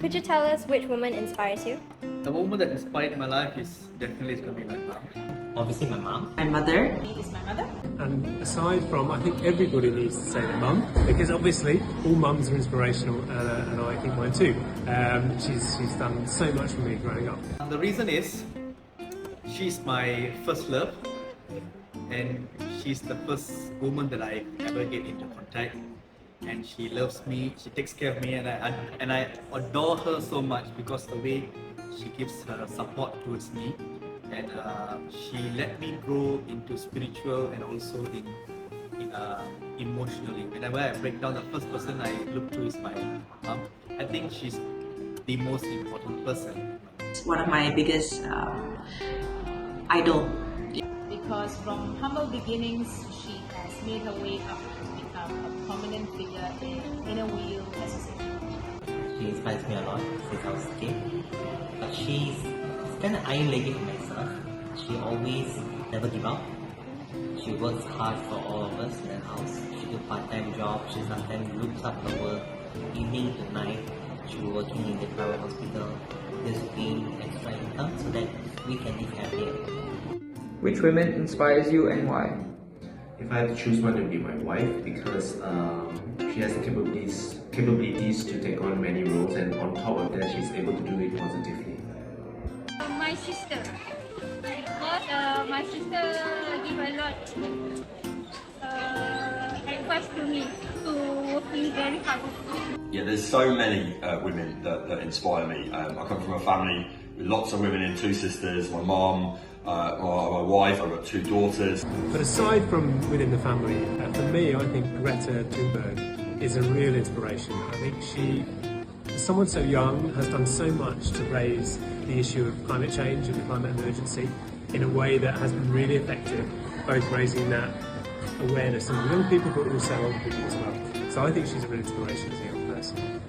Could you tell us which woman inspires you? The woman that inspired my life is definitely going to be my mom. Obviously my mom. My mother. Is my mother. And aside from, I think everybody needs to say their mum, because obviously all mums are inspirational, and I think mine too. She's done so much for me growing up. And the reason is, she's my first love, and she's the first woman that I ever get into contact. And she loves me, she takes care of me, and I adore her so much because the way she gives her support towards me, and she let me grow into spiritual and also in emotionally. Whenever I break down, the first person I look to is my mom. I think she's the most important person. One of my biggest idol. Because from humble beginnings, she has made her way up to become a prominent figure in a wheel association. She inspires me a lot since I was a kid. But she's kind of iron-legged myself. She always never give up. She works hard for all of us in the house. She do part-time jobs. She sometimes looks up her work evening to night. She was working in the private hospital, just gain extra income so that we can live happier. Which woman inspires you and why? If I had to choose one, it would be my wife, because she has the capabilities to take on many roles, and on top of that, she's able to do it positively. My sister, because my sister give a lot advice to me to working very hard. Yeah, there's so many women that inspire me. I come from a family with lots of women in, two sisters, my mum, my wife, I've got two daughters. But aside from within the family, for me, I think Greta Thunberg is a real inspiration. I think she, as someone so young, has done so much to raise the issue of climate change and the climate emergency in a way that has been really effective, both raising that awareness in young people but also older people as well. So I think she's a real inspiration as a young person.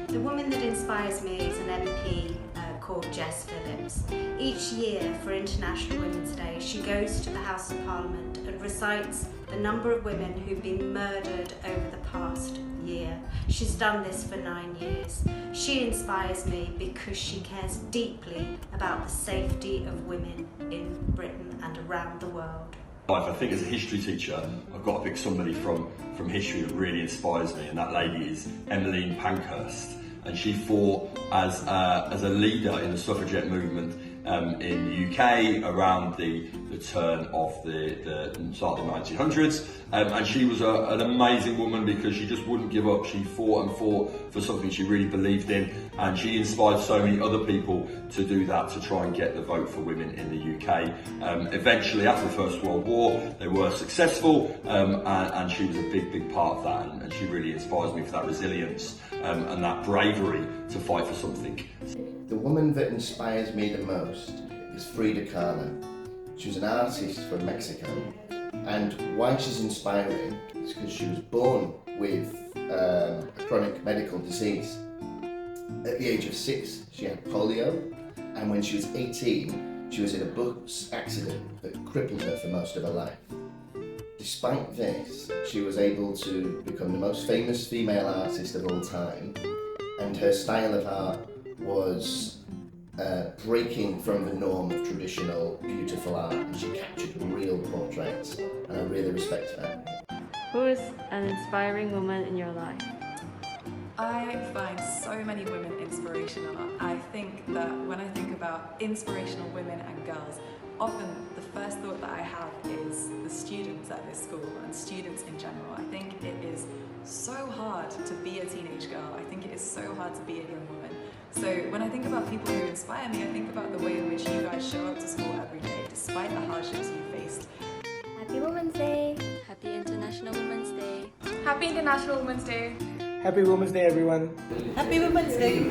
The woman that inspires me is an MP called Jess Phillips. Each year for International Women's Day, she goes to the House of Parliament and recites the number of women who've been murdered over the past year. She's done this for 9 years. She inspires me because she cares deeply about the safety of women in Britain and around the world. I think as a history teacher, I've got to pick somebody from history that really inspires me, and that lady is Emmeline Pankhurst. And she fought as a leader in the suffragette movement in the UK around the turn of the start of the 1900s. And she was an amazing woman because she just wouldn't give up. She fought and fought for something she really believed in, and she inspired so many other people to do that, to try and get the vote for women in the UK. Eventually, after the First World War, they were successful, and she was a big part of that, and she really inspires me for that resilience and that bravery to fight for something. The woman that inspires me the most is Frida Kahlo. She was an artist from Mexico, and why she's inspiring is because she was born with a chronic medical disease. At the age of 6, she had polio, and when she was 18, she was in a bus accident that crippled her for most of her life. Despite this, she was able to become the most famous female artist of all time, and her style of art was breaking from the norm of traditional beautiful art, and she captured real portraits, and I really respect her. Who is an inspiring woman in your life? I find so many women inspirational. I think that when I think about inspirational women and girls, often the first thought that I have is the students at this school and students in general. I think it is so hard to be a teenage girl. I think it is so hard to be a young woman. So when I think about people who inspire me, I think about the way in which you guys show up to school every day, despite the hardships you faced. Happy Women's Day! Happy International Women's Day! Happy International Women's Day! Happy Women's Day, everyone! Happy Women's Day!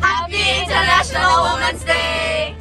Happy International Women's Day!